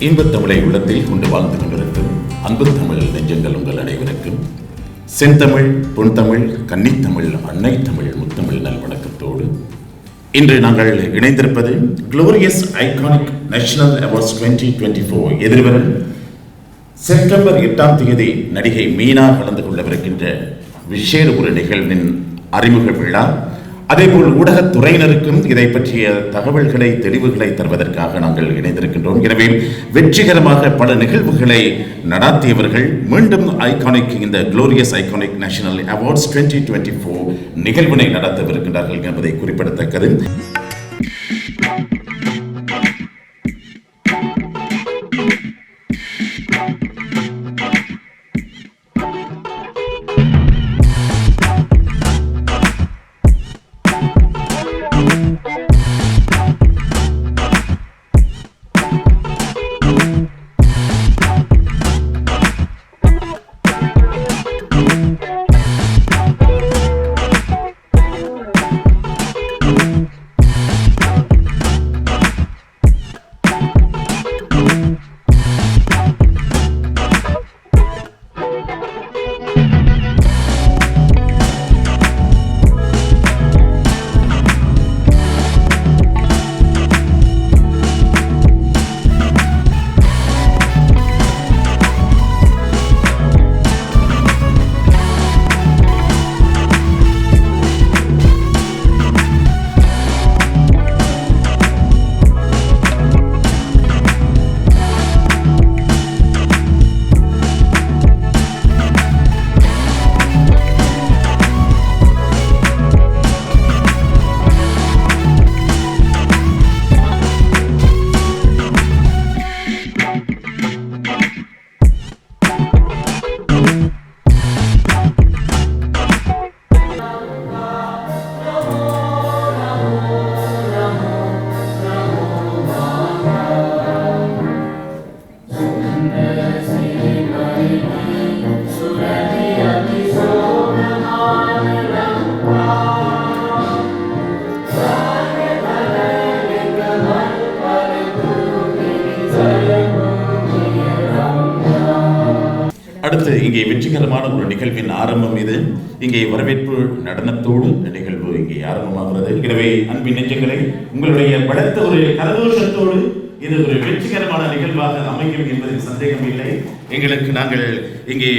இன்பத் தமிழை உள்ளத்தில் கொண்டு வாழ்ந்து கொண்டிருக்கும் அன்பு தமிழ் நெஞ்சங்கள் உங்கள் அனைவருக்கும் செந்தமிழ், பொன்தமிழ், கன்னித்தமிழ், அன்னை தமிழ், முத்தமிழ் நல்வணக்கத்தோடு இன்று நாங்கள் இணைந்திருப்பது குளோரியஸ் ஐகானிக் நேஷனல் அவார்ட்ஸ் 2024 எதிர்வரும் செப்டம்பர் 8ஆம் தேதி நடிகை மீனா கலந்து கொள்ளவிருக்கின்ற விசேட ஒரு நிகழ்வின் அறிமுக விழா. அதேபோல் ஊடகத்துறையினருக்கும் இதை பற்றிய தகவல்களை, தெளிவுகளை தருவதற்காக நாங்கள் இணைந்திருக்கின்றோம். எனவே வெற்றிகரமாக பல நிகழ்வுகளை நடாத்தியவர்கள் மீண்டும் ஐகானிக் இந்த குளோரியஸ் ஐகானிக் நேஷனல் அவார்ட்ஸ் 2024 நிகழ்வினை நடத்தவிருக்கின்றார்கள் என்பதை குறிப்பிடத்தக்கது. அடுத்து இங்கே வெற்றிகரமான ஒரு நிகழ்வின் ஆரம்பம் இது. இங்கே வரவேற்பு நடனத்தோடு நிகழ்வு இங்கே ஆரம்பமாகிறது. எனவே அன்பின் நெஞ்சங்களை உங்களுடைய பலத்த ஒரு கரகோஷத்தோடு இது ஒரு வெற்றிகரமான நிகழ்வாக அமையும் என்பதில் சந்தேகம் இல்லை. எங்களுக்கு நாங்கள் இங்கே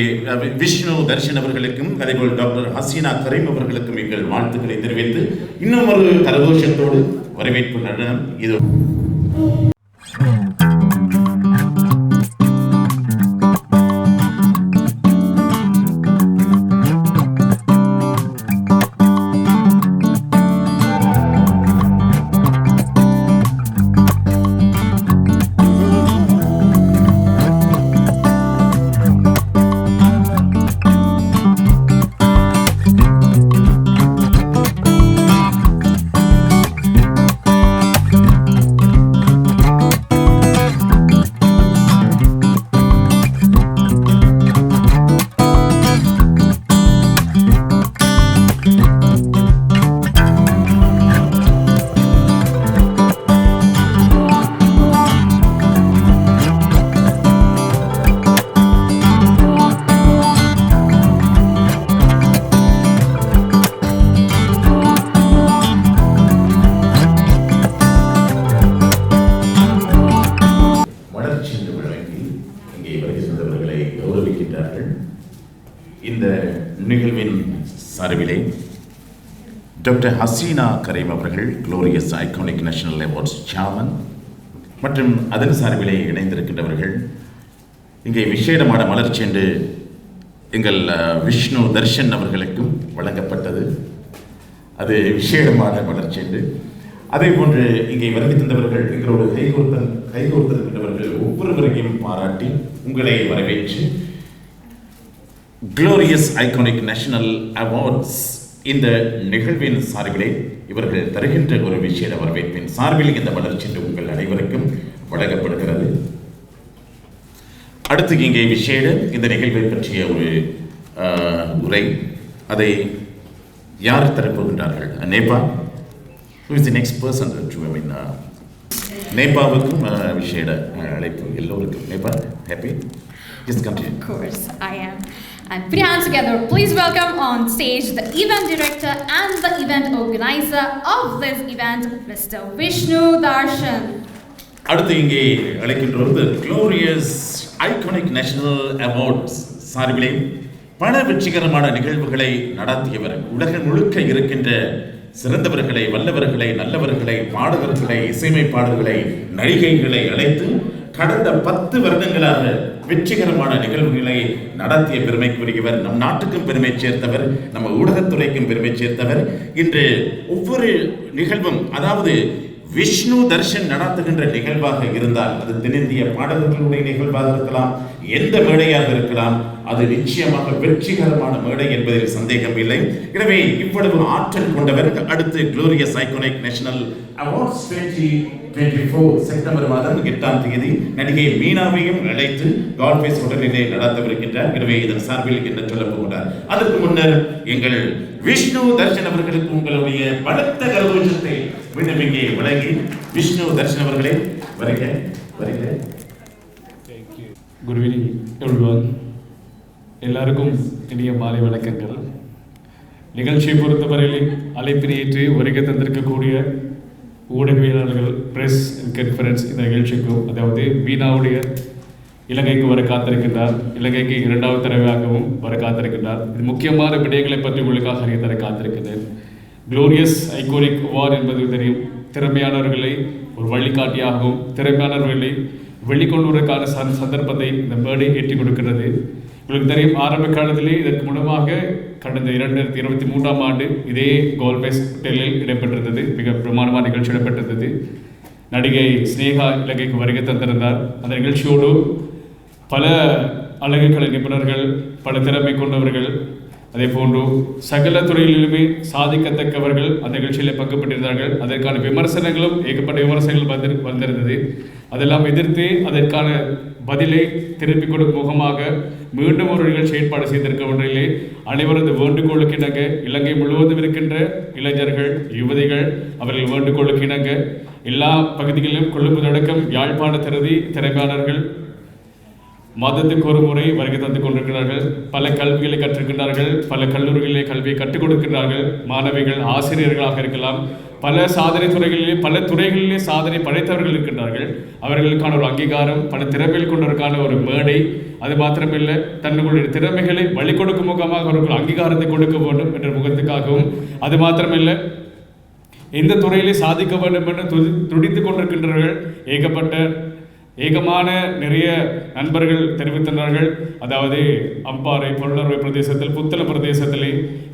விஷ்ணு தர்ஷன் அவர்களுக்கும் அதேபோல் டாக்டர் ஹசீனா கரீம் அவர்களுக்கும் எங்கள் வாழ்த்துக்களை தெரிவித்து இன்னும் ஒரு கரகோஷத்தோடு வரவேற்பு நடனம் இது. இந்த நிகழ்வின் சார்பிலே டாக்டர் ஹசீனா கரீம் அவர்கள் glorious iconic national awards chairman மற்றும் அதன் சார்பிலே இணைந்திருக்கின்றவர்கள் இங்கே விசேடமான மலர் சென்று எங்கள் விஷ்ணு தர்ஷன் அவர்களுக்கும் வழங்கப்பட்டது. அது விசேடமான மலர் சென்று. அதே போன்று இங்கே வருகை தந்தவர்கள் எங்களோடு கைகோர்த்திருக்கின்றவர்கள் ஒவ்வொருவரையும் பாராட்டி உங்களை வரவேற்று குளோரியஸ் ஐகானிக் நேஷனல் அவார்ட்ஸ் இந்த நிகழ்வின் சார்பிலே இவர்கள் தருகின்ற ஒரு விசேட வரவேற்பின் சார்பில் இந்த மலர் சென்று உங்கள் அனைவருக்கும் வழங்கப்படுகிறது. அடுத்து இங்கே விசேட இந்த நிகழ்வை பற்றிய ஒரு உரை, அதை யார் தரப்போகின்றார்கள்? நேபா, who is the next person to நேபாவுக்கும் விஷேட அழைப்பு எல்லோருக்கும். நேபா, happy? Just continue. Of course, I am. And put your hands together. Please welcome on stage the event director and the event organizer of this event, Mr. Vishnu Darshan. அடுத்து இங்கே அழைக்கின்றது glorious iconic national awards சார்பிலே பல வெற்றிகரமான நிகழ்வுகளை நடத்தியவர், உலகம் முழுக்க இருக்கின்ற சிறந்தவர்களை, வல்லவர்களை, நல்லவர்களை, பாடகர்களை, இசையமைப்பாளர்களை, நடிகைகளை அழைத்து கடந்த 10 வருடங்களாக வெற்றிகரமான நிகழ்வுகளை நடத்திய பெருமைக்குரியவர், நம் நாட்டுக்கும் பெருமை சேர்த்தவர், நம்ம ஊடகத்துறைக்கும் பெருமை சேர்த்தவர். இன்று ஒவ்வொரு நிகழ்வும், அதாவது விஷ்ணு தர்ஷன் நடத்துகின்ற நிகழ்வாக இருந்தால் அது தென்னிந்திய பாடகர்களுடைய நிகழ்வாக இருக்கலாம், எந்த மேடையாக இருக்கலாம், அது நிச்சயமாக வெற்றிகரமான மேடை என்பதில் சந்தேகம் இல்லை. எனவே இவ்வளவு ஆற்றல் கொண்டவர். அடுத்து glorious iconic national awards 2024 September மாதம் 8ஆம் தேதி நடிகை மீனாவையும் அழைத்து கால்பேஸ் ஹோட்டலிலே நடத்தவிருக்கின்றார். எனவே இதன் சார்பில் என்ன சொல்ல போகிறார்? அதற்கு முன்னர் எங்கள் விஷ்ணு தர்ஷன் அவர்களுக்கு உங்களுடைய பலத்த கரகோஷத்தை மீண்டும் இங்கே வழங்கி, விஷ்ணு தர்ஷன் அவர்களே வருக வருக. Good evening everyone. எல்லாருக்கும் இனிய மாலை வணக்கங்கள். நிகழ்ச்சியை பொறுத்தவரையில் அழைப்பினை ஏற்று வருகை தந்திருக்கக்கூடிய ஊடகவியலாளர்கள், பிரஸ் கான்ஃபரன்ஸ் இந்த நிகழ்ச்சிக்கும், அதாவது மீனாவுடைய இலங்கைக்கு வர காத்திருக்கின்றார், இலங்கைக்கு 2வது தடவையாகவும் வர காத்திருக்கின்றார். இது முக்கியமான விடயங்களை பற்றி உங்களுக்காக அறிய தர காத்திருக்கின்றேன். குளோரியஸ் ஐகானிக் அவார்டு என்பது தெரியும், திறமையானவர்களை ஒரு வழிகாட்டியாகவும் திறமையானவர்களை வெளிக்கொண்டு வருவதற்கான சந்தர்ப்பத்தை இந்த மேடை ஏற்றி கொடுக்கிறது. உங்களுக்கு தெரியும், ஆரம்ப காலத்திலே இதற்கு முன்னமாக கடந்த 2023ஆம் ஆண்டு இதே கோல்பேஸ் ஹோட்டலில் இடம்பெற்றிருந்தது. மிக பிரமாண்டமான நிகழ்ச்சி இடம்பெற்றிருந்தது. நடிகை ஸ்னேகா இலங்கைக்கு வருகை தந்திருந்தார். அந்த நிகழ்ச்சியோடு பல அழகுக்கலை நிபுணர்கள், பல திறமை கொண்டவர்கள், அதே போன்று சகல துறையிலுமே சாதிக்கத்தக்கவர்கள் அந்த நிகழ்ச்சியில் பங்கு பெற்றிருந்தார்கள். அதற்கான விமர்சனங்களும் ஏகப்பட்ட விமர்சனங்கள் வந்திருந்தது. அதெல்லாம் எதிர்த்து அதற்கான பதிலை திருப்பிக் கொடுக்கும் முகமாக மீண்டும் ஒரு நிகழ்ச்சி ஏற்பாடு செய்திருக்க ஒன்றிலே அனைவரது வேண்டுகோளுக்கு இணங்க இலங்கை முழுவதும் இருக்கின்ற இளைஞர்கள், யுவதிகள் அவர்கள் வேண்டுகோளுக்கு இணங்க எல்லா பகுதிகளிலும் கொழும்பு அடக்கம் யாழ்ப்பாண திறமையாளர்கள் மாதத்துக்கு ஒரு முறை வருகை தந்து கொண்டிருக்கிறார்கள். பல கல்விகளை கற்றிருக்கிறார்கள், பல கல்லூரிகளிலே கல்வியை கற்றுக் கொடுக்கிறார்கள். மாணவிகள், ஆசிரியர்களாக இருக்கலாம், பல சாதனை துறைகளிலே பல துறைகளிலே சாதனை படைத்தவர்கள் இருக்கின்றார்கள். அவர்களுக்கான ஒரு அங்கீகாரம், பல திறமைகள் கொண்டவருக்கான ஒரு மேடை. அது மாத்திரமில்லை, தன்னுடைய திறமைகளை வழி கொடுக்கும் முகமாக அவர்கள் அங்கீகாரத்தை கொடுக்க வேண்டும் என்ற முகத்துக்காகவும், அது மாத்திரமில்லை எந்த துறையிலே சாதிக்க வேண்டும் என்று துடித்துக் கொண்டிருக்கின்றவர்கள் ஏகமான நிறைய நண்பர்கள் தெரிவித்தனார்கள். அதாவது அம்பாறை, பொருளர்வை பிரதேசத்தில், புத்தள பிரதேசத்திலே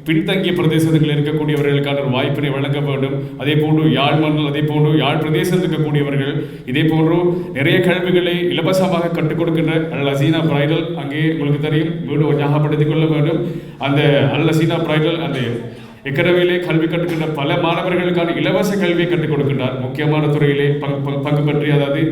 பின்தங்கிய பிரதேசத்தில் இருக்கக்கூடியவர்களுக்கான ஒரு வாய்ப்பினை வழங்க வேண்டும். அதே போன்று யாழ் மண்டல், அதே போன்று யாழ் பிரதேசத்தில் இருக்கக்கூடியவர்கள் இதே போன்று நிறைய கல்விகளை இலவசமாக கற்றுக் கொடுக்கின்ற அல் ஹசீனா பிரைடல், அங்கே உங்களுக்கு தெரியும், வீடு ஞாபகப்படுத்திக் கொள்ள வேண்டும். அந்த அல் ஹசீனா பிரைடல் அந்த எக்கடவியிலே கல்வி கற்றுக்கின்ற பல மாணவர்களுக்கான இலவச கல்வியை கற்றுக் கொடுக்கின்றார். முக்கியமான துறையிலே பங்கு பற்றி, அதாவது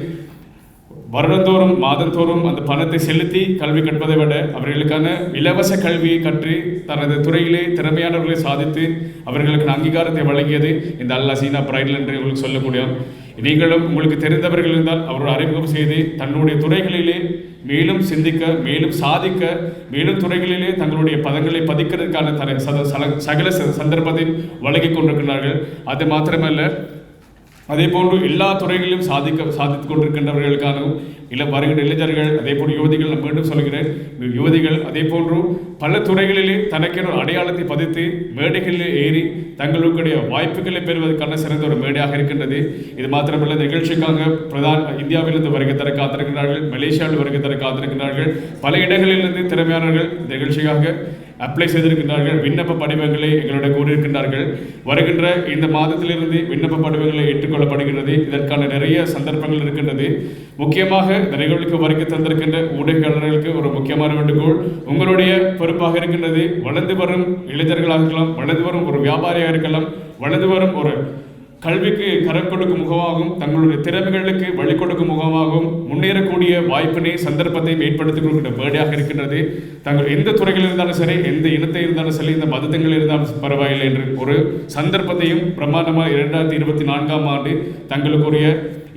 வருடந்தோறும் மாதந்தோறும் அந்த பணத்தை செலுத்தி கல்வி கற்பதை விட அவர்களுக்கான இலவச கல்வியை கற்று தனது துறையிலே திறமையானவர்களை சாதித்து அவர்களுக்கு அங்கீகாரத்தை வழங்கியது இந்த அல் ஹசீனா பிரைடல் என்று உங்களுக்கு சொல்லக்கூடிய. நீங்களும் உங்களுக்கு தெரிந்தவர்கள் இருந்தால் அவரோட அறிமுகம் செய்து தன்னுடைய துறைகளிலே மேலும் சிந்திக்க, மேலும் சாதிக்க, மேலும் துறைகளிலே தங்களுடைய பதங்களை பதிக்கிறதுக்கான சகல சந்தர்ப்பத்தையும் வழங்கி கொண்டிருக்கிறார்கள். அது மாத்திரமல்ல, அதே போன்று எல்லா துறைகளிலும் சாதித்துக் கொண்டிருக்கின்றவர்களுக்கான வருகின்ற இளைஞர்கள், அதே போன்று யுவதிகள், நான் மீண்டும் சொல்கிறேன், யுவதிகள் அதே போன்று பல துறைகளிலே தனக்கென ஒரு அடையாளத்தை பதித்து மேடைகளில் ஏறி தங்களுடைய வாய்ப்புகளை பெறுவதற்கான சிறந்த ஒரு மேடையாக இருக்கின்றது. இது மாத்திரமல்ல, நிகழ்ச்சிக்காக இந்தியாவிலிருந்து வருகை தர காத்திருக்கிறார்கள், மலேசியாவில் வருகை தர காத்திருக்கிறார்கள், பல இடங்களிலிருந்து திறமையானவர்கள் இந்த நிகழ்ச்சிக்காக அப்ளை செய்திருக்கின்றார்கள். விண்ணப்ப படிவங்களை எங்களுடைய கூறியிருக்கின்றார்கள். வருகின்ற இந்த மாதத்திலிருந்து விண்ணப்ப படிவங்களை ஏற்றுக்கொள்ளப்படுகிறது. இதற்கான நிறைய சந்தர்ப்பங்கள் இருக்கின்றது. முக்கியமாக இந்த நிகழ்வுக்கு வருகை தந்திருக்கின்ற ஊடகங்களுக்கு ஒரு முக்கியமான வேண்டுகோள், உங்களுடைய பொறுப்பாக இருக்கின்றது. வளர்ந்து வரும் இளைஞர்களாக இருக்கலாம், வளர்ந்து வரும் ஒரு வியாபாரியாக இருக்கலாம், வளர்ந்து வரும் ஒரு கல்விக்கு கரம் கொடுக்கும் முகமாகவும் தங்களுடைய திறமைகளுக்கு வழி கொடுக்கும் முகமாகவும் முன்னேறக்கூடிய வாய்ப்பினை சந்தர்ப்பத்தை ஏற்படுத்திக் கொள்கின்ற மேடையாக இருக்கின்றது. தங்கள் எந்த துறைகளில் இருந்தாலும் சரி, எந்த இனத்தை இருந்தாலும் சரி, இந்த மதத்தங்கள் இருந்தாலும் பரவாயில்லை என்று ஒரு சந்தர்ப்பத்தையும் பிரமாண்டமாக 2024ஆம் ஆண்டு தங்களுக்குரிய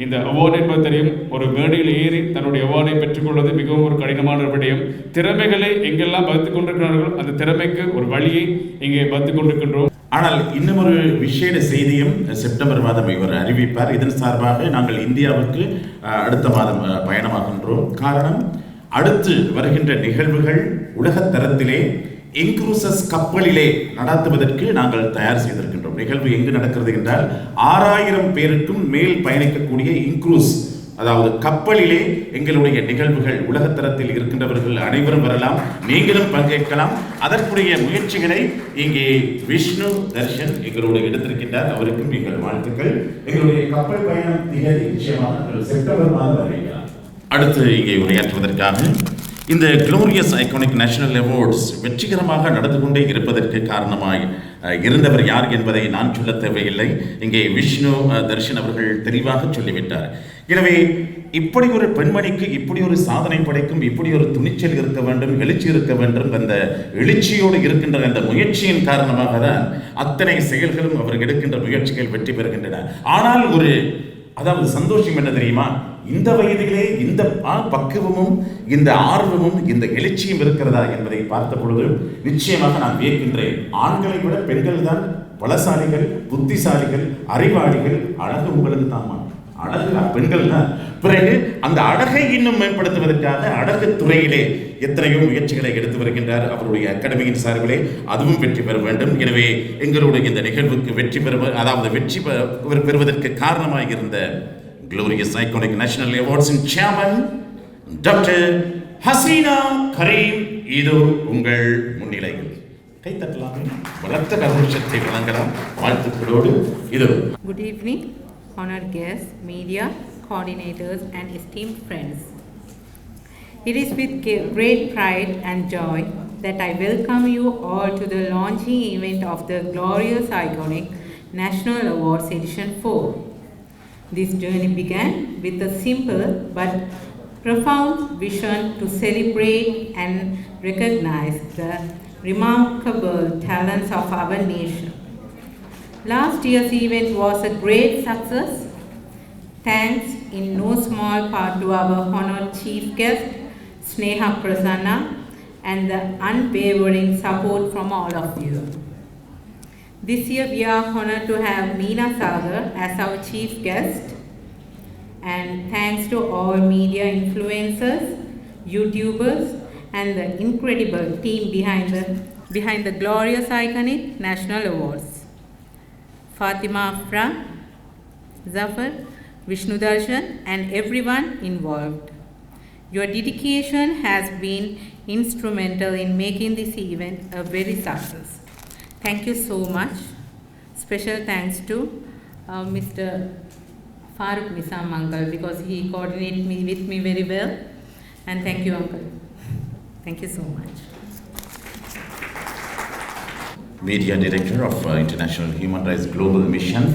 இந்த அவார்டு என்பது தெரியும், ஒரு மேடையில் ஏறி தன்னுடைய அவார்டை பெற்றுக்கொள்வது மிகவும் ஒரு கடினமான ஒரு விடயம். திறமைகளை எங்கெல்லாம் வகுத்துக் கொண்டிருக்கிறார்களோ அந்த திறமைக்கு ஒரு வழியை இங்கே வகுத்துக் கொண்டிருக்கின்றோம். ஆனால் இன்னும் ஒரு விசேட செய்தியும் செப்டம்பர் மாதம் இவர் அறிவிப்பார். இதன் சார்பாக நாங்கள் இந்தியாவுக்கு அடுத்த மாதம் பயணமாகின்றோம். காரணம், அடுத்து வருகின்ற நிகழ்வுகள் உலகத் தரத்திலே இன்க்ரூசஸ் கப்பலிலே நடத்துவதற்கு நாங்கள் தயார் செய்திருக்கின்றோம். நிகழ்வு எங்கு நடக்கிறது என்றால் 6000 பேருக்கும் மேல் பயணிக்கக்கூடிய இன்க்ரூஸ், அதாவது கப்பலிலே எங்களுடைய நிகழ்வுகள் உலகத்தரத்தில் இருக்கின்றவர்கள் அனைவரும் வரலாம், நீங்களும் பங்கேற்கலாம். அதற்குரிய முயற்சிகளை இங்கே விஷ்ணு தர்ஷன் எங்களோடு எடுத்திருக்கின்றார். அவருக்கும் எங்கள் வாழ்த்துக்கள். எங்களுடைய கப்பல் பயணம் திகதி நிச்சயமாக செப்டம்பர் மாதம் அறிவிக்கலாம். அடுத்து இங்கே உரையாற்றுவதற்காக இந்த குளோரியஸ் ஐகானிக் நேஷனல் அவார்ட்ஸ் வெற்றிகரமாக நடந்து கொண்டே இருப்பதற்கு காரணமாய் இருந்தவர் யார் என்பதை நான் சொல்ல தேவையில்லை. இங்கே விஷ்ணு தர்ஷன் அவர்கள் தெளிவாக சொல்லிவிட்டார். எனவே இப்படி ஒரு பெண்மணிக்கு இப்படி ஒரு சாதனை படைக்கும், இப்படி ஒரு துணிச்சல் இருக்க வேண்டும், எழுச்சி இருக்க வேண்டும். அந்த எழுச்சியோடு இருக்கின்ற அந்த முயற்சியின் காரணமாக தான் அத்தனை செயல்களும் அவர் எடுக்கின்ற முயற்சிகள் வெற்றி பெறுகின்றன. ஆனால் அதாவது சந்தோஷம் என்ன தெரியுமா, இந்த வயதிலே இந்த பக்குவமும் இந்த ஆர்வமும் இந்த எழுச்சியும் இருக்கிறதா என்பதை பார்த்த பொழுது நிச்சயமாக நான் வியக்கின்றேன். ஆண்களை விட பெண்கள் தான் பலசாலிகள், புத்திசாலிகள், அறிவாளிகள். அழகு உங்களுக்கு தாமா, அழகு பெண்கள் தான். பிறகு அந்த அழகை இன்னும் மேம்படுத்துவதற்காக அழகு துறையிலே எத்தனையோ முயற்சிகளை எடுத்து வருகின்றார். அவருடைய அகாடமியின் சார்பிலே அதுவும் வெற்றி பெற வேண்டும். எனவே எங்களுடைய இந்த நிகழ்வுக்கு வெற்றி பெறுவதற்கு காரணமாக இருந்த Glorious Iconic National Awards in Chairman Dr. Hasina Karim இது உங்கள் முன்னிலையில் கைத்தட்டலாம், வளர்த்த கருஷத்தை வழங்கலாம் வாழ்த்துக்களோடு. இது Good evening, honored guests, media, coordinators and esteemed friends. It is with great pride and joy that I welcome you all to the launching event of the Glorious Iconic National Awards Edition 4. This journey began with a simple but profound vision to celebrate and recognize the remarkable talents of our nation. Last year's event was a great success, thanks in no small part to our honored chief guest, Sneha Prasanna, and the unwavering support from all of you. This year we are honored to have Meena Sagar as our chief guest, and thanks to all media influencers, YouTubers and the incredible team behind the Glorious Iconic National Awards. Fatima Afra, Zafar, Vishnu Darshan and everyone involved. Your dedication has been instrumental in making this event a very success. Thank you so much. Special thanks to Mr. Farooq Nizam uncle, because he coordinated with me very well. And thank you uncle. Thank you so much. Media Director of International Human Rights Global Mission.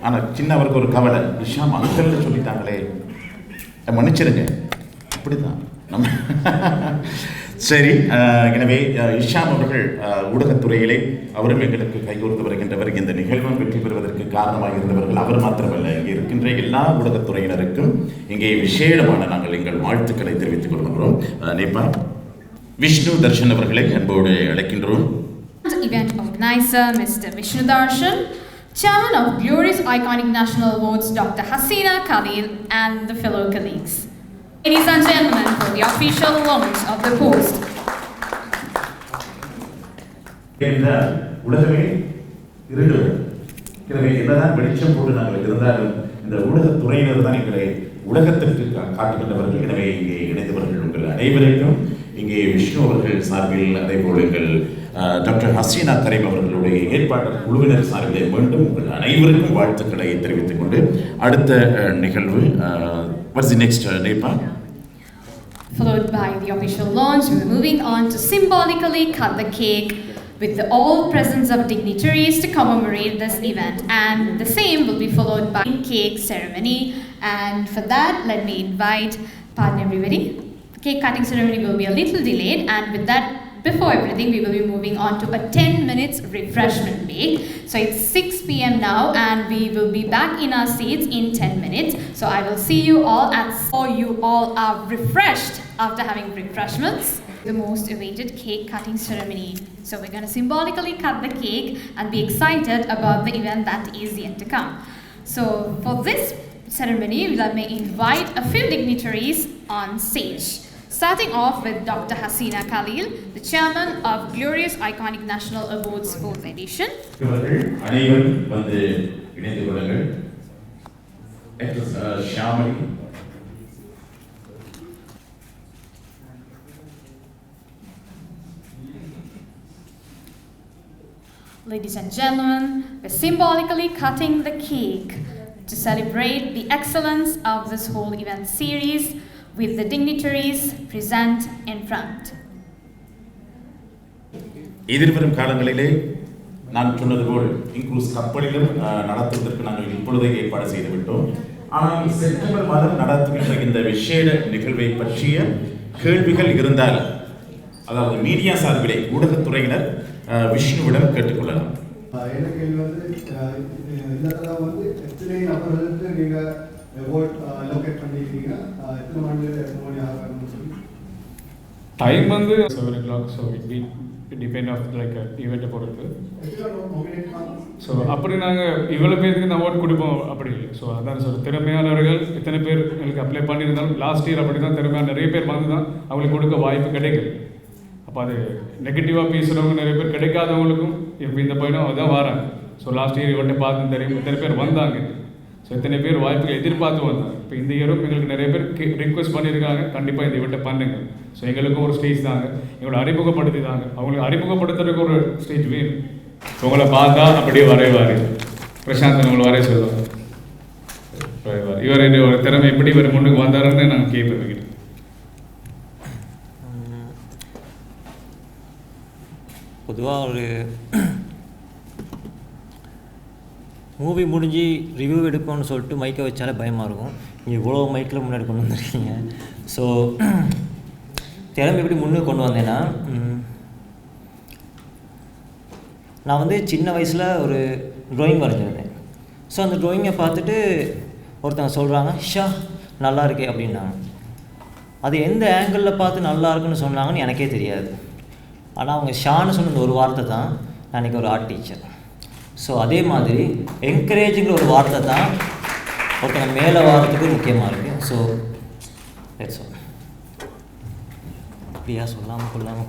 ஆனால் சின்ன அவருக்கு ஒரு கவலை, Hisham அங்கல்னு சொல்லிட்டாங்களே, மன்னிச்சிருங்க, அப்படிதான் நம்ம சரி. எனவே இஷாம் அவர்கள் ஊடகத்துறையிலே அவரும் எங்களுக்கு கைகோர்த்து வருகின்றவர். இந்த நிகழ்வும் வெற்றி பெறுவதற்கு காரணமாக இருந்தவர்கள் அவர் மாத்திரமல்ல, இங்கே இருக்கின்ற எல்லா ஊடகத்துறையினருக்கும் இங்கே விசேடமான நாங்கள் எங்கள் வாழ்த்துக்களை தெரிவித்துக் கொள்கின்றோம். நேபாள் விஷ்ணு தர்ஷன் அவர்களை அன்போடு அழைக்கின்றோம். Event organizer Mr. Vishnu Darshan, Chairman of Glorious Iconic National Awards Dr. Hasina Khalil and the fellow colleagues. Ladies and gentlemen, for the official launch of the post. உலகமே இருண்டு, எனவே என்னதான் வெளிச்சம் போட்டு நாங்கள் இருந்தாலும் இந்த ஊடகத்துறையினர் தான் எங்களை உலகத்திற்கு காட்டுகின்றவர்கள். எனவே இங்கே இணைந்தவர்கள் உங்கள் அனைவருக்கும் இங்கே விஷ்ணு அவர்கள் சார்பில், அதே போல் எங்கள் டாக்டர் ஹசீனா கரீம் அவர்களுடைய ஏற்பாட்டாளர் குழுவினர் சார்பில் மீண்டும் உங்கள் அனைவருக்கும் வாழ்த்துக்களை தெரிவித்துக் கொண்டு அடுத்த நிகழ்வு what's the next Nepal? Followed by the official launch, we're moving on to symbolically cut the cake with the all presence of dignitaries to commemorate this event, and the same will be followed by cake ceremony. And for that, let me invite, pardon everybody, cake cutting ceremony will be a little delayed, and with that before everything, we will be moving on to a 10 minutes refreshment break. So it's 6 p.m. now, and we will be back in our seats in 10 minutes. So I will see you all or you all are refreshed after having refreshments. The most awaited cake cutting ceremony. So we're going to symbolically cut the cake and be excited about the event that is yet to come. So for this ceremony, let me invite a few dignitaries on stage. Starting off with Dr. Hasina Khalil, the chairman of Glorious Iconic National Awards 4th edition. அனைவரும் வந்து இணைந்து கொள்ளுங்கள். Shamli, Ladies and gentlemen, we're symbolically cutting the cake to celebrate the excellence of this whole event series with the dignitaries present in front. எதிர்வரும் காலங்களிலே நான் சொன்னது போல் இன்க்ரூஸ் கப்பலிலும் நடத்துவதற்கு நாங்கள் இப்பொழுதே ஏற்பாடு செய்துவிட்டோம். ஆனால் செப்டம்பர் மாதம் நடத்துகின்ற இந்த விசேட நிகழ்வை பற்றிய கேள்விகள் இருந்தால், அதாவது மீடியா சார்பிலே ஊடகத்துறையினர் விஷ்ணுவிடம் கேட்டுக்கொள்ளலாம். என்ன கேள்வி வந்து இந்த தடவை வந்து எத்தனை நபர்களுக்கு நீங்கள் ஓட் லொக்கேட் பண்ணியிருக்கீங்க, எத்தனை மணியில் எத்தனை மணி ஆகணும்னு சொல்லி டைம் வந்து 7 o'clock, so it depend of like ஈவெண்ட்டை பொறுத்து. ஸோ அப்படி நாங்கள் இவ்வளோ பேருக்கு இந்த அவார்ட் கொடுப்போம் அப்படி இல்லை. ஸோ அதான் சொல்ல, திறமையானவர்கள் எத்தனை பேர் எங்களுக்கு அப்ளை பண்ணியிருந்தாலும் லாஸ்ட் இயர் அப்படி தான் திறமையான நிறைய பேர் வந்து தான் அவங்களுக்கு கொடுக்க வாய்ப்பு கிடைக்குது. அப்போ அது நெகட்டிவாக பேசுகிறவங்க நிறைய பேர், கிடைக்காதவங்களுக்கும் இப்போ இந்த பையனும் அதுதான் வராங்க. ஸோ லாஸ்ட் இயர் இவன்ட்ட பார்த்து தெரியும் எத்தனை பேர் வந்தாங்க. ஸோ எத்தனை பேர் வாய்ப்புகள் எதிர்பார்த்து வந்தாங்க. இப்போ இந்த இயரும் எங்களுக்கு நிறைய பேர் ரிக்வெஸ்ட் பண்ணியிருக்காங்க, கண்டிப்பாக இந்த இவன்ட்டை பண்ணுங்க. ஸோ எங்களுக்கும் ஒரு ஸ்டேஜ் தாங்க, எங்களோட அறிமுகப்படுத்தி தாங்க. அவங்களுக்கு அறிமுகப்படுத்துறதுக்கு ஒரு ஸ்டேஜ் வேணும். உங்களை பார்த்தா அப்படியே வரைவார் பிரசாந்த், உங்களை வரைய சொல்லுவாங்க. இவர் ஒரு திறமை எப்படி இவர் முன்னுக்கு வந்தாருன்னு நாங்கள் கேட்போம். வைக்கிறோம் பொதுவாக ஒரு மூவி முடிஞ்சு ரிவ்யூ எடுப்போம்னு சொல்லிட்டு மைக்கை வச்சாலே பயமாக இருக்கும். இவ்வளோ மைக்கில் முன்னாடி கொண்டு வந்துருக்கீங்க. ஸோ திறமை எப்படி முன்னுக்கு கொண்டு வந்தேன்னா, நான் வந்து சின்ன வயசில் ஒரு ட்ராயிங் வரைஞ்சிருந்தேன். ஸோ அந்த ட்ராயிங்கை பார்த்துட்டு ஒருத்தவங்க சொல்கிறாங்க, ஷா நல்லா இருக்கே அப்படின்னாங்க. அது எந்த ஆங்கிளில் பார்த்து நல்லா இருக்குன்னு சொன்னாங்கன்னு எனக்கே தெரியாது. ஆனால் அவங்க ஷான்னு சொன்ன ஒரு வார்த்தை தான் நான் இன்றைக்கி ஒரு ஆர்ட் டீச்சர். ஸோ அதே மாதிரி என்கரேஜிங்கிற ஒரு வார்த்தை தான் ஒருத்தங்க மேலே வாரத்துக்கு முக்கியமாக இருக்குது. So that's all. அப்படியா சொல்லாமல்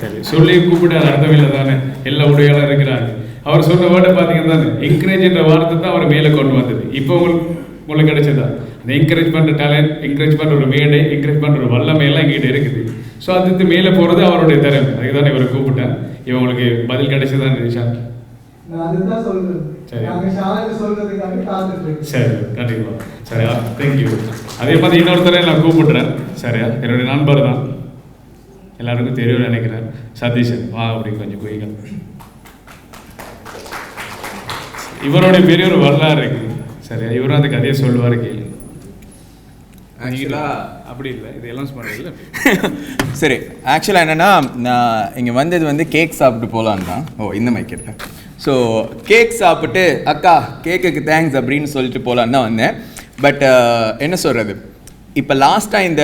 சரி, சொல்லி கூப்பிட்டு அது அர்த்தமில்லை தானே, எல்லா உடையாலும் இருக்கிறாங்க. அவர் சொன்ன வேர்டை பார்த்தீங்கன்னா தானே என்கரேஜ் என்ற வார்த்தை தான் அவர் மேலே கொண்டு வந்தது. இப்போ உங்களுக்கு கிடைச்சதா அந்த என்கரேஜ் பண்ணுற டேலண்ட், என்கரேஜ் பண்ணுற ஒரு மேடை, என்கரேஜ் பண்ணுற ஒரு வல்லமையெல்லாம் எங்கிட்ட இருக்குது. ஸோ அதுக்கு மேலே போகிறது அவருடைய திறமை. அதுக்கு தானே இவரை கூப்பிட்டேன். இவங்களுக்கு பதில் கிடைச்சதான் நிஷாந்த். சரி சரி, கண்டிப்பாக. சரியா, தேங்க்யூ. அதே மாதிரி இன்னொருத்தரை நான் கூப்பிடுறேன். சரியா, என்னுடைய நண்பர் தான், எல்லாருக்கும் தெரியும் நினைக்கிறேன், சதீஷன். வா அப்படி கொஞ்சம் குயிங்க. இவருடைய பெரிய ஒரு வரலாறு இருக்கு. சரியா, இவரும் அந்த கதையை சொல்லுவார், கேளு. ஆக்சுவலாக அப்படி இல்லை, இது எல்லாம் பண்ணுறது. சரி, ஆக்சுவலாக என்னென்னா, நான் இங்கே வந்தது வந்து கேக் சாப்பிட்டு போகலான்னு தான். இந்த மைக்கிட்ட. ஸோ கேக் சாப்பிட்டு அக்கா கேக்குக்கு தேங்க்ஸ் அப்படின்னு சொல்லிட்டு போகலான்னு தான் வந்தேன். பட் என்ன சொல்கிறது, இப்போ லாஸ்ட்டாக இந்த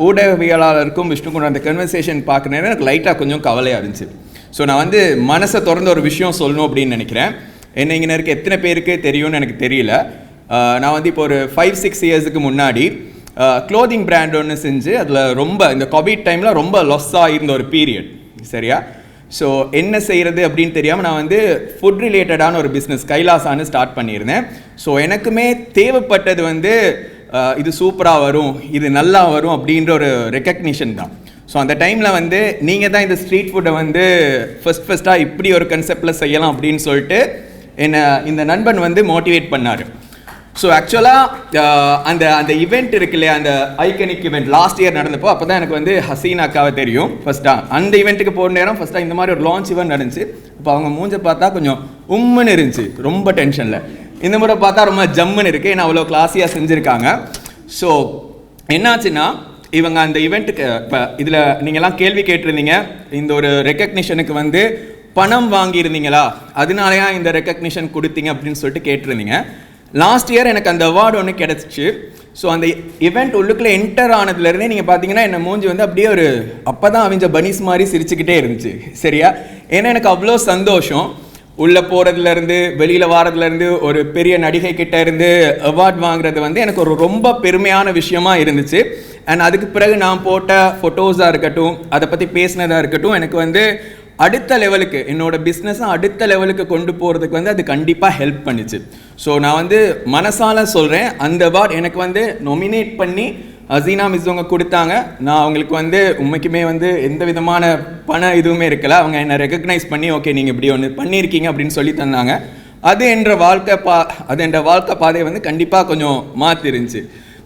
ஊடகவியலாளருக்கும் விஷ்ணுக்கும் அந்த கன்வர்சேஷன் பார்க்குறேன்னா எனக்கு லைட்டாக கொஞ்சம் கவலையாக இருந்துச்சு. ஸோ நான் வந்து மனசை திறந்த ஒரு விஷயம் சொல்லணும் அப்படின்னு நினைக்கிறேன். என்ன இங்கே இருக்க எத்தனை பேருக்கு தெரியும்னு எனக்கு தெரியல. நான் வந்து இப்போ ஒரு 5-6 இயர்ஸுக்கு முன்னாடி க்ளோதிங் பிராண்ட் ஒன்று செஞ்சு அதில் ரொம்ப இந்த கோவிட் டைமில் ரொம்ப லொஸ்ஸாக இருந்த ஒரு பீரியட். சரியா, ஸோ என்ன செய்கிறது அப்படின்னு தெரியாமல் நான் வந்து ஃபுட் ரிலேட்டடான ஒரு பிஸ்னஸ் கைலாசான்னு ஸ்டார்ட் பண்ணியிருந்தேன். ஸோ எனக்குமே தேவைப்பட்டது வந்து இது சூப்பராக வரும், இது நல்லா வரும் அப்படின்ற ஒரு ரெக்கக்னிஷன் தான். ஸோ அந்த டைமில் வந்து நீங்கள் தான் இந்த ஸ்ட்ரீட் ஃபுட்டை வந்து ஃபஸ்ட்டாக இப்படி ஒரு கன்செப்டில் செய்யலாம் அப்படின்னு சொல்லிட்டு என்னை இந்த நண்பன் வந்து மோட்டிவேட் பண்ணார். ஸோ ஆக்சுவலாக அந்த இவெண்ட் இருக்கு இல்லையா, அந்த ஐக்கனிக் இவெண்ட் லாஸ்ட் இயர் நடந்தப்போ அப்போ தான் எனக்கு வந்து ஹசீனா அக்காவை தெரியும் ஃபஸ்ட்டாக. அந்த இவெண்ட்டுக்கு போகிற நேரம் ஃபஸ்ட்டாக இந்த மாதிரி ஒரு லான்ச் இவெண்ட் நடந்துச்சு. இப்போ அவங்க மூஞ்ச பார்த்தா கொஞ்சம் உம்முன்னு இருந்துச்சு, ரொம்ப டென்ஷனில். இந்த முறை பார்த்தா ரொம்ப ஜம்முன்னு இருக்குது, ஏன்னா அவ்வளோ கிளாஸியாக செஞ்சுருக்காங்க. ஸோ என்னாச்சுன்னா இவங்க அந்த ஈவெண்ட்டுக்கு இப்போ இதில் நீங்கள்லாம் கேள்வி கேட்டிருந்தீங்க, இந்த ஒரு ரெக்கக்னிஷனுக்கு வந்து பணம் வாங்கியிருந்தீங்களா, அதனாலயா இந்த ரெக்கக்னிஷன் கொடுத்தீங்க அப்படின்னு சொல்லிட்டு கேட்டிருந்தீங்க. லாஸ்ட் இயர் எனக்கு அந்த அவார்டு ஒன்று கிடச்சிச்சு. ஸோ அந்த இவெண்ட் உள்ளுக்குள்ளே என்டர் ஆனதுலேருந்தே நீங்கள் பார்த்தீங்கன்னா என்ன மூஞ்சி வந்து அப்படியே ஒரு அப்போ தான் அவிஞ்ச பனிஸ் மாதிரி சிரிச்சுக்கிட்டே இருந்துச்சு. சரியா? ஏன்னா எனக்கு அவ்வளோ சந்தோஷம். உள்ளே போகிறதுலேருந்து வெளியில் வாரதுலேருந்து ஒரு பெரிய நடிகை கிட்ட இருந்து அவார்ட் வாங்குறது வந்து எனக்கு ஒரு ரொம்ப பெருமையான விஷயமா இருந்துச்சு. அண்ட் அதுக்கு பிறகு நான் போட்ட ஃபோட்டோஸாக இருக்கட்டும், அதை பற்றி பேசினதாக இருக்கட்டும், எனக்கு வந்து அடுத்த லெவலுக்கு என்னோட பிஸ்னஸை அடுத்த லெவலுக்கு கொண்டு போகிறதுக்கு வந்து அது கண்டிப்பாக ஹெல்ப் பண்ணிச்சு. ஸோ நான் வந்து மனசால சொல்கிறேன், அந்த அவார்ட் எனக்கு வந்து நொமினேட் பண்ணி அசீனா மிஸ் அவங்க கொடுத்தாங்க. நான் அவங்களுக்கு வந்து உண்மைக்குமே வந்து எந்த விதமான பணம் எதுவுமே இருக்கல. அவங்க என்னை ரெக்கக்னைஸ் பண்ணி ஓகே நீங்கள் இப்படி ஒன்று பண்ணியிருக்கீங்க அப்படின்னு சொல்லி தந்தாங்க. அது என்ற வாழ்க்கை பாதையை வந்து கண்டிப்பாக கொஞ்சம் மாற்றிருந்துச்சு.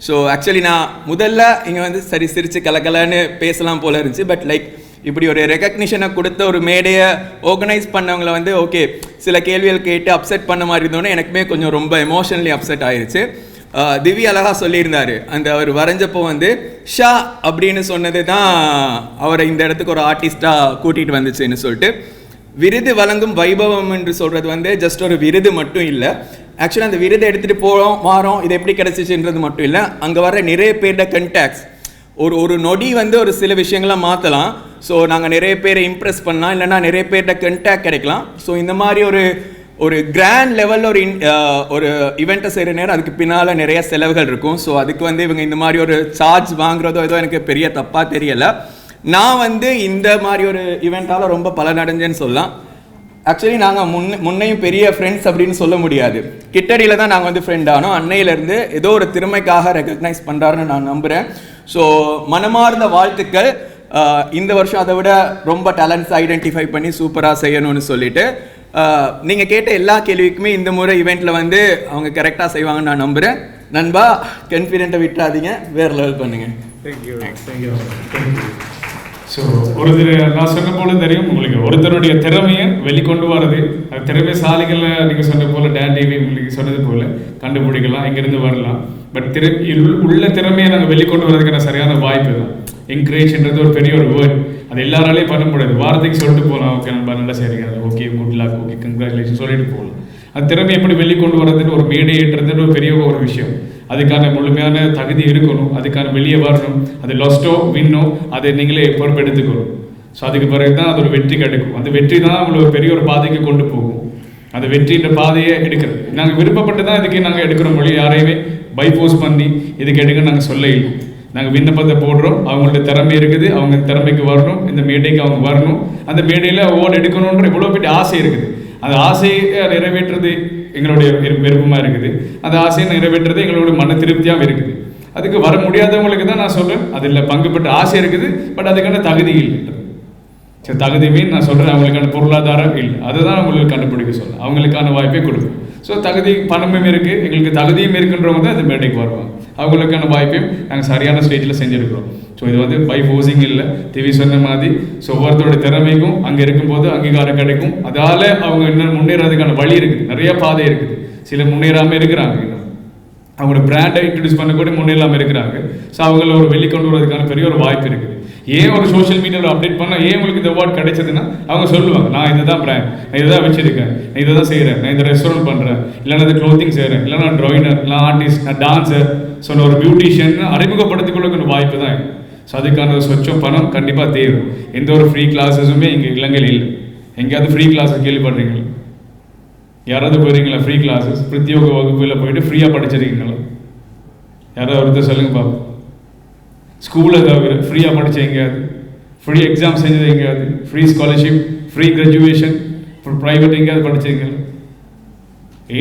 ஸோ ஆக்சுவலி நான் முதல்ல இங்கே வந்து சரி சிரித்து கலக்கலன்னு பேசலாம் போல இருந்துச்சு. பட் லைக் இப்படி ஒரு ரெக்கக்னிஷனை கொடுத்த ஒரு மேடையை ஆர்கனைஸ் பண்ணவங்களை வந்து ஓகே சில கேள்விகள் கேட்டு அப்செட் பண்ண மாதிரி இருந்தோன்னே எனக்குமே கொஞ்சம் ரொம்ப எமோஷனலி அப்செட் ஆயிடுச்சு. திவி அழகாக சொல்லியிருந்தார், அந்த அவர் வரைஞ்சப்போ வந்து ஷா அப்படின்னு சொன்னது தான் அவரை இந்த இடத்துக்கு ஒரு ஆர்டிஸ்டாக கூட்டிகிட்டு வந்துச்சுன்னு சொல்லிட்டு. விருது வழங்கும் வைபவம் என்று சொல்கிறது வந்து ஜஸ்ட் ஒரு விருது மட்டும் இல்லை. ஆக்சுவலாக அந்த விருதை எடுத்துகிட்டு போகிறோம் வாரோம் இது எப்படி கிடச்சிச்சுன்றது மட்டும் இல்லை, அங்கே வர நிறைய பேரோட கண்டாக்ட்ஸ் ஒரு நொடி வந்து ஒரு சில விஷயங்களை மாற்றலாம். ஸோ நாங்கள் நிறைய பேரை இம்ப்ரெஸ் பண்ணலாம், இல்லைனா நிறைய பேர்கிட்ட கண்டாக்ட் கிடைக்கலாம். ஸோ இந்த மாதிரி ஒரு கிராண்ட் லெவலில் ஒரு ஈவெண்ட்டை செய்கிற நேரம் அதுக்கு பின்னால் நிறைய செலவுகள் இருக்கும். ஸோ அதுக்கு வந்து இவங்க இந்த மாதிரி ஒரு சார்ஜ் வாங்குறதோ ஏதோ எனக்கு பெரிய தப்பாக தெரியலை. நான் வந்து இந்த மாதிரி ஒரு ஈவெண்ட்டால் ரொம்ப பலனடைஞ்சேன்னு சொல்லலாம். ஆக்சுவலி நாங்கள் முன்னையும் பெரிய ஃப்ரெண்ட்ஸ் அப்படின்னு சொல்ல முடியாது. கிட்டடியில் தான் நாங்கள் வந்து ஃப்ரெண்ட் ஆனோம். அன்னையிலேருந்து ஏதோ ஒரு திறமைக்காக ரெக்கக்னைஸ் பண்ணுறாருன்னு நான் நம்புகிறேன். ஸோ மனமார்ந்த வாழ்த்துக்கள். இந்த வருஷம் அதை விட ரொம்ப டேலண்ட்ஸ் ஐடென்டிஃபை பண்ணி சூப்பராக செய்யணும்னு சொல்லிட்டு நீங்கள் கேட்ட எல்லா கேள்விக்குமே இந்த முறை ஈவெண்ட்டில் வந்து அவங்க கரெக்டாக செய்வாங்கன்னு நான் நம்புகிறேன். நண்பா கான்ஃபிடென்ட்டை விட்டுறாதீங்க, வேறு லெவல் பண்ணுங்கள். தேங்க்யூ. ஸோ நான் சொன்ன போல தெரியும் உங்களுக்கு, ஒருத்தருடைய திறமையை வெளிக்கொண்டு வர்றது, அது திறமைசாலிகளில் நீங்கள் சொன்ன போல் டேன் உங்களுக்கு சொன்னது போல் கண்டுபிடிக்கலாம், இங்கேருந்து வரலாம். பட் உள்ள திறமையை நாங்கள் வெளிக்கொண்டு வர்றதுக்கான சரியான வாய்ப்பு தான். என்கரேஜ்ன்றது ஒரு பெரிய ஒரு வேர்ட், அது எல்லாராலையும் பண்ண முடியாது. வாரத்துக்கு சொல்லிட்டு போகலாம், ஓகே நம்ம நல்லா சரிங்க, okay good luck, okay congratulation சொல்லிட்டு போகலாம். அந்த திறமை எப்படி வெளிக்கொண்டு வர்றதுன்னு ஒரு மேடை ஏற்றுறதுன்னு ஒரு பெரிய ஒரு விஷயம். அதுக்கான முழுமையான தகுதி இருக்கணும், அதுக்கான வெளியே வரணும். அது லொஸ்டோ வின்னோ அதை நீங்களே பொறுப்பெடுத்துக்கணும். ஸோ அதுக்கு பிறகு தான் அது ஒரு வெற்றி கிடைக்கும். அந்த வெற்றி தான் உங்களை ஒரு பெரிய ஒரு பாதைக்கு கொண்டு போகும். அந்த வெற்றின்ற பாதையை எடுக்கிறது நாங்கள் விருப்பப்பட்டு தான் இதுக்கு நாங்கள் எடுக்கிற மொழி. யாரையுமே பைபோஸ் பண்ணி இதுக்கு எடுங்க நாங்கள் சொல்ல இல்லை. நாங்கள் விண்ணப்பத்தை போடுறோம், அவங்களோட திறமை இருக்குது, அவங்க திறமைக்கு வரணும், இந்த மேடைக்கு அவங்க வரணும், அந்த மேடையில் அவார்டு எடுக்கணுன்ற இவ்வளோ பெரிய ஆசை இருக்குது. அந்த ஆசையை நிறைவேற்றுறது எங்களுடைய விருப்பமாக இருக்குது. அந்த ஆசையை நிறைவேற்றுறது எங்களுடைய மன திருப்தியாகவும் இருக்குது. அதுக்கு வர முடியாதவங்களுக்கு தான் நான் சொல்கிறேன், அதில் பங்கு பெற்ற ஆசை இருக்குது, பட் அதுக்கான தகுதி இல்லை. சரி, தகுதி மீன் நான் சொல்கிறேன், அவங்களுக்கான பொருளாதாரம் இல்லை, அதை தான் அவங்களுக்கு கண்டுபிடிக்க சொல்கிறேன். அவங்களுக்கான வாய்ப்பை கொடுக்கும். ஸோ தகுதி பணமும் இருக்குது, எங்களுக்கு தகுதியும் இருக்குன்றவங்க தான் இந்த மேடைக்கு வருவாங்க. அவங்களுக்கான வாய்ப்பையும் நாங்கள் சரியான ஸ்டேஜில் செஞ்சுருக்கிறோம். ஸோ இது வந்து பை ஃபோர்ஸிங் இல்லை, திவி சொன்ன மாதிரி. ஸோ ஒவ்வொருத்தரோட திறமைக்கும் அங்கே இருக்கும்போது அங்கீகாரம் கிடைக்கும். அதால் அவங்க இன்னும் முன்னேறதுக்கான வழி இருக்குது, நிறைய பாதை இருக்குது. சிலர் முன்னேறாமல் இருக்கிறாங்க, இன்னும் அவங்களோட பிராண்டை இன்ட்ரடியூஸ் பண்ணக்கூட முன்னேறாமல் இருக்கிறாங்க. ஸோ அவங்கள ஒரு வெளிக்கொண்டு வரதுக்கான பெரிய ஒரு வாய்ப்பு இருக்குது. ஏன் ஒரு சோஷியல் மீடியாவில் அப்டேட் பண்ணால் ஏன் உங்களுக்கு இந்த அவார்ட் கிடைச்சதுன்னா அவங்க சொல்லுவாங்க, நான் இதை தான் பிராண்ட், நான் இதை தான் வச்சுருக்கேன், நான் இதை தான் செய்கிறேன், நான் இந்த ரெஸ்டாரண்ட் பண்ணுறேன், இல்லைனா இந்த க்ளோத்திங் செய்கிறேன், இல்லைனா நான் ட்ராயினர், இல்லை ஆர்டிஸ்ட், நான் டான்ஸர், ஸோ நான் ஒரு பியூட்டிஷியன் அறிமுகப்படுத்திக்கொள்ள வாய்ப்பு தான். ஸோ அதுக்கான ஒரு சொச்சம் பணம் கண்டிப்பாக தேவை. எந்த ஒரு ஃப்ரீ கிளாஸஸுமே இங்கே இலங்கையில் இல்லை. எங்கேயாவது ஃப்ரீ கிளாஸஸ் கேள்விப்படுறீங்களா? யாராவது போகிறீங்களா ஃப்ரீ கிளாஸஸ்? பிரத்யோக வகுப்பில் போயிட்டு ஃப்ரீயாக படிச்சிருக்கீங்களா? யாராவது ஒருத்தர் சொல்லுங்க பாப்போம். ஸ்கூலில் தவிர ஃப்ரீயாக படித்த எங்கேயாவது, ஃப்ரீ எக்ஸாம் செஞ்சது எங்கேயாவது, free scholarship, free graduation, private எங்கேயாவது படிச்சிருக்கீங்களா?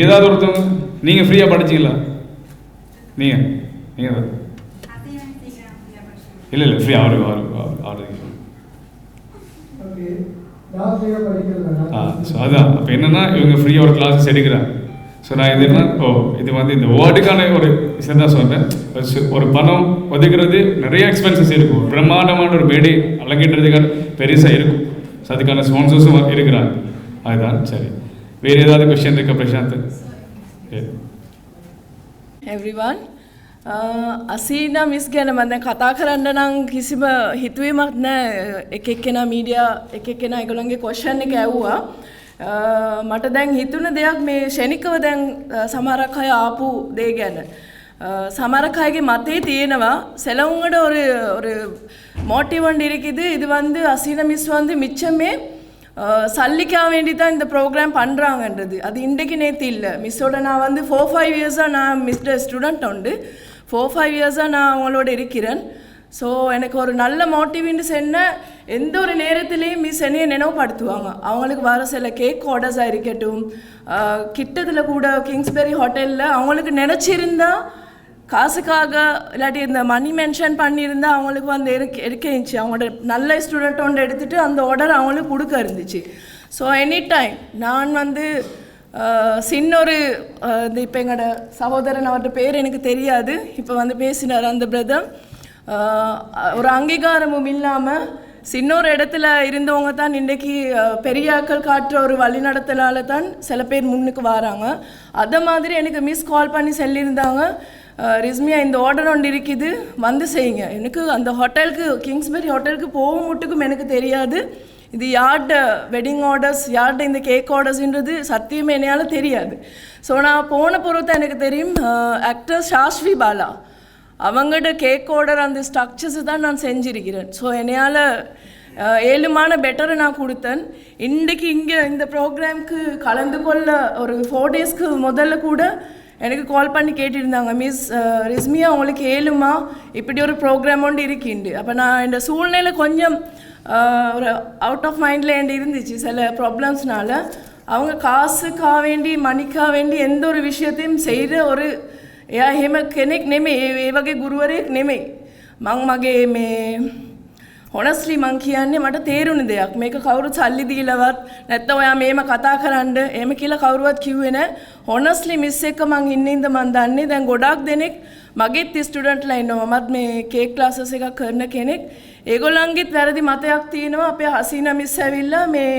ஏதாவது ஒருத்தவங்க நீங்கள் ஃப்ரீயாக படிச்சிங்களா? நீங்கள் தான் இல்லை ஃப்ரீ ஆறு ஸோ அதான். அப்போ என்னென்னா இவங்க ஃப்ரீயாக ஒரு கிளாஸஸ் எடுக்கிறாங்க. ஸோ நான் இது என்ன இது வந்து இந்த அவார்டுக்கான ஒரு விஷயம் தான் சொல்கிறேன். ஒரு பணம் ஒதுக்கிறது நிறைய எக்ஸ்பென்சஸ் இருக்கும். பிரம்மாண்டமான ஒரு மேடை அலங்கிட்டுறதுக்கான பெருசாக இருக்கும். ஸோ அதுக்கான ஸ்பான்சர்ஸும் இருக்கிறாங்க. அதுதான் சரி. வேறு ஏதாவது கொஸ்டின் இருக்கா பிரசாந்த்? Everyone, අසීනා මිස් ගැන මම දැන් කතා කරන්න නම් කිසිම හිතුවීමක් නැහැ. එක එක්කෙනා මීඩියා එක එක්කෙනා ඒගොල්ලන්ගේ ක්වෙස්චන් එක ඇහුවා. මට දැන් හිතුණ දෙයක් මේ ෂෙනිකව දැන් සමහරක් අය ආපු දේ ගැන. சமரக் அயගේ மතේ තියෙනවා செலவுங்களோட ஒரு மோட்டிவ் ஒன்று இருக்குது. இது வந்து அசீனா மிஸ் வந்து மிச்சமே சல்லிக்காக வேண்டி தான் இந்த ப்ரோக்ராம் பண்ணுறாங்கன்றது. அது இன்றைக்கு நேற்று இல்லை. மிஸ்ஸோட நான் வந்து 4-5 இயர்ஸாக நான் மிஸ்டர் ஸ்டூடெண்ட் உண்டு. 4-5 இயர்ஸாக நான் அவங்களோட இருக்கிறேன். ஸோ எனக்கு ஒரு நல்ல மோட்டிவ்னு சொன்ன எந்த ஒரு நேரத்துலேயும் மிஸ் என்னையை நினைவுபடுத்துவாங்க. அவங்களுக்கு வர சில கேக் ஆர்டர்ஸாக இருக்கட்டும், கிட்டத்தில் கூட கிங்ஸ்பெரி ஹோட்டலில் அவங்களுக்கு நினச்சிருந்தா காசுக்காக இல்லாட்டி இந்த மணி மென்ஷன் பண்ணியிருந்தால் அவங்களுக்கு வந்து எடுக்க இருந்துச்சு. அவங்களோட நல்ல ஸ்டூடெண்ட் ஒன்று எடுத்துகிட்டு அந்த ஆர்டர் அவங்களுக்கு கொடுக்க இருந்துச்சு. ஸோ எனி டைம் நான் வந்து சின்ன ஒரு இந்த இப்போ எங்களோட சகோதரன் அவர்கிட்ட பேர் எனக்கு தெரியாது, இப்போ வந்து பேசினார் அந்த பிரதர். ஒரு அங்கீகாரமும் இல்லாமல் சின்ன ஒரு இடத்துல இருந்தவங்க தான் இன்றைக்கி பெரியாக்கள் காட்டுற ஒரு வழிநடத்தலால் தான் சில பேர் முன்னுக்கு வராங்க. அதை மாதிரி எனக்கு மிஸ் கால் பண்ணி சொல்லியிருந்தாங்க, ரிஸ்மியா இந்த ஆர்டர் ஒன்று இருக்குது வந்து செய்யுங்க. எனக்கு அந்த ஹோட்டலுக்கு கிங்ஸ்பெரி ஹோட்டலுக்கு போகும் மட்டுக்கும் எனக்கு தெரியாது இது யார்ட வெட்டிங் ஆர்டர்ஸ் யார்ட இந்த கேக் ஆர்டர்ஸ்ன்றது சத்தியமே என்னால் தெரியாது. ஸோ நான் போன பொறுத்த எனக்கு தெரியும் ஆக்டர் சாஸ்வி பாலா அவங்களோட கேக் ஆர்டர் அந்த ஸ்ட்ரக்சர்ஸு தான் நான் செஞ்சிருக்கிறேன். ஸோ என்னையால் ஏழுமான பெட்டரை நான் கொடுத்தேன். இன்றைக்கு இங்கே இந்த ப்ரோக்ராம்க்கு கலந்து கொள்ள ஒரு 4 டேஸ்க்கு முதல்ல கூட எனக்கு கால் பண்ணி கேட்டிருந்தாங்க, மிஸ் ரிஸ்மியா உங்களுக்கு ஏழுமா இப்படி ஒரு ப்ரோக்ராம் ஒன்று இருக்கிண்டு. அப்போ நான் இந்த சூழ்நிலை கொஞ்சம் ஒரு அவுட் ஆஃப் மைண்டில் என்கிட்ட இருந்துச்சு சில ப்ராப்ளம்ஸ்னால. அவங்க காசுக்காக வேண்டி மணிக்காக வேண்டி எந்த ஒரு விஷயத்தையும் செய்கிற ஒரு එයා එහෙම කෙනෙක් නෙමෙයි, ඒ වගේ ගුරුවරයෙක් නෙමෙයි. මං මගේ මේ හොනස්ලි මං කියන්නේ මට තේරුණ දෙයක්. මේක කවුරුත් සල්ලි දීලවත් නැත්නම් ඔයා මේම කතා කරන්න එහෙම කියලා කවුරුවත් කිව්වේ නැහැ. හොනස්ලි මිස් එක්ක මං ඉන්නින්ද මං දන්නේ දැන් ගොඩාක් දෙනෙක් මගේත් ස්ටුඩන්ට්ලා ඉන්නවා. මමත් මේ කේක් ක්ලාසස් එකක් කරන කෙනෙක්. ඒගොල්ලන්ගෙත් වැරදි මතයක් තියෙනවා. අපේ හසීනා මිස් ඇවිල්ලා මේ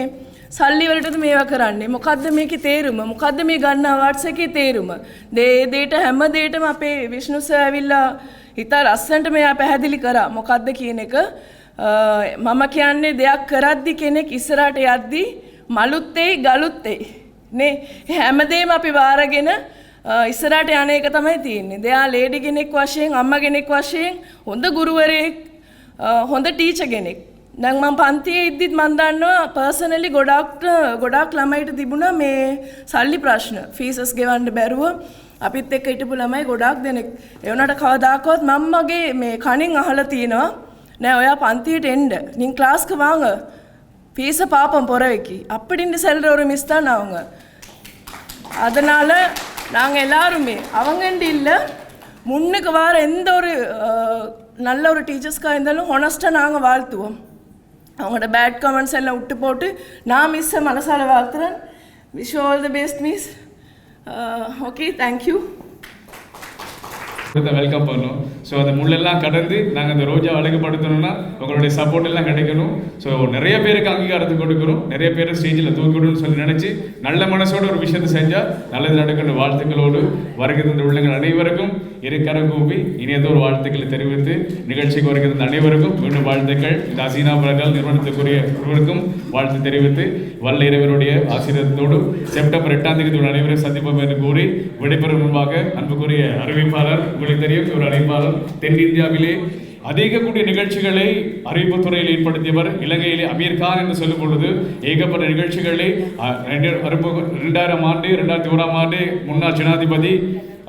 සල්ලි වලටද මේවා කරන්නේ, මොකද්ද මේකේ තේරුම, මොකද්ද මේ ගන්න අවාර්ඩ්ස් එකේ තේරුම, දෙයට හැම දෙයකම අපේ විෂ්ණු සර් ඇවිල්ලා හිතා ලස්සනට මෙයා පැහැදිලි කරා මොකද්ද කියන එක. මම කියන්නේ දෙයක් කරද්දි කෙනෙක් ඉස්සරහට යද්දි මලුත් එයි ගලුත් එයි නේ, හැමදේම අපි වාරගෙන ඉස්සරහට යන එක තමයි තියෙන්නේ. දෙයා ලේඩි කෙනෙක් වශයෙන්, අම්මා කෙනෙක් වශයෙන් හොඳ ගුරුවරයෙක්, හොඳ ටීචර් කෙනෙක්. දැන් මම පන්තියේ ඉද්දිත් මම දන්නවා පර්සනලි ගොඩාක් ළමයිට තිබුණා මේ සල්ලි ප්‍රශ්න, ෆීසස් ගෙවන්න බැරුව අපිත් එක්ක හිටපු ළමයි ගොඩාක් දෙනෙක්. ඒ වුණාට කවදාකවත් මම මගේ මේ කණින් අහලා තිනවා නෑ ඔයා පන්තියට එන්න, நீங்க கிளாஸ்க்கு வாங்க, ஃபீஸை பாப்போம் பொறவைக்கு அப்படின்னு சொல்கிற ஒரு மிஸ் தான் அவங்க. அதனால் நாங்கள் எல்லாருமே அவங்கண்டு இல்லை, முன்னுக்கு வர எந்த ஒரு நல்ல ஒரு டீச்சர்ஸ்க்காக இருந்தாலும் ஹொனஸ்ட்டாக நாங்கள் வாழ்த்துவோம். அவங்களோட பேட் கமெண்ட்ஸ் எல்லாம் விட்டு போட்டு நான் மிஸ்ஸை மனசால வாழ்த்துறேன். Wish all the best miss. Okay, thank you. Welcome பண்ணணும். ஸோ அந்த முள்ளெல்லாம் கடந்து நாங்கள் அந்த ரோஜா அழகுபடுத்தணும்னா உங்களுடைய சப்போர்ட் எல்லாம் கிடைக்கணும். ஸோ நிறைய பேருக்கு அங்கீகாரத்தை கொடுக்குறோம், நிறைய பேர் ஸ்டேஜில் தூக்கிடணும்னு சொல்லி நினச்சி நல்ல மனசோட ஒரு விஷயத்தை செஞ்சால் நல்லது நடக்கணும் வாழ்த்துக்களோடு வருகை தந்த உள்ளங்கள் அனைவருக்கும் இருக்கரம் கூப்பி இனியதோர் வாழ்த்துக்களை தெரிவித்து நிகழ்ச்சிக்கு வருகை தந்த அனைவருக்கும் மீண்டும் வாழ்த்துக்கள். இந்த அசீனா பிரகல் நிறுவனத்துக்குரிய ஒருவருக்கும் வாழ்த்து தெரிவித்து வல்ல இறைவனுடைய ஆசீர்வாதத்தோடு செப்டம்பர் 8ஆம் தேதி அனைவரும் சந்திப்போம் என்று கூறி விடைபெறும் முன்பாக அன்புக்குரிய அறிவிப்பாளர், உங்களுக்கு தெரியும் ஒரு அறிவிப்பாளர் தென்னிந்தியாவிலே அதிக கூடிய நிகழ்ச்சிகளை அறிவிப்புத்துறையில் ஏற்படுத்தியவர், இலங்கையிலே அமீர் கான் என்று சொல்லும் பொழுது ஏகப்பட்ட நிகழ்ச்சிகளை 2000ஆம் ஆண்டு 2001ஆம் ஆண்டு முன்னாள் ஜனாதிபதி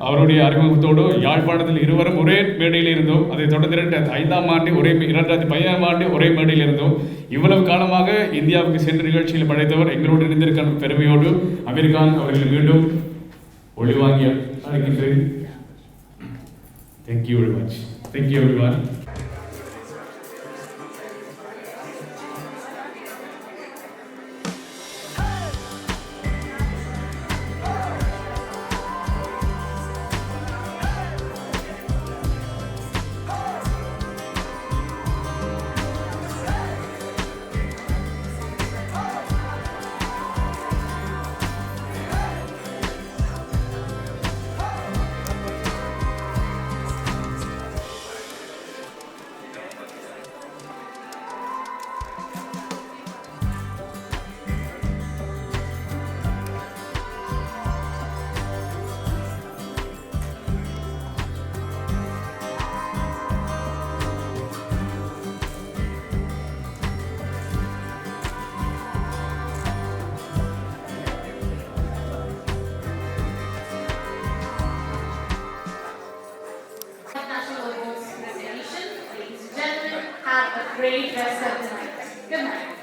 அவருடைய அறிமுகத்தோடு யாழ்ப்பாணத்தில் இருவரும் ஒரே மேடையில் இருந்தோம். அதை தொடர்ந்து 2005ஆம் ஆண்டு 2015ஆம் ஆண்டு ஒரே மேடையில் இருந்தோம். இவ்வளவு காலமாக இந்தியாவுக்கு சென்ற நிகழ்ச்சியில் படைத்தவர் எங்களோடு இணைந்திருக்க பெருமையோடு அமீர் கான் அவர்கள் மீண்டும் ஒளிவாங்கிய அழைக்கின்றேன். Thank you very much. Thank you everyone. Good night.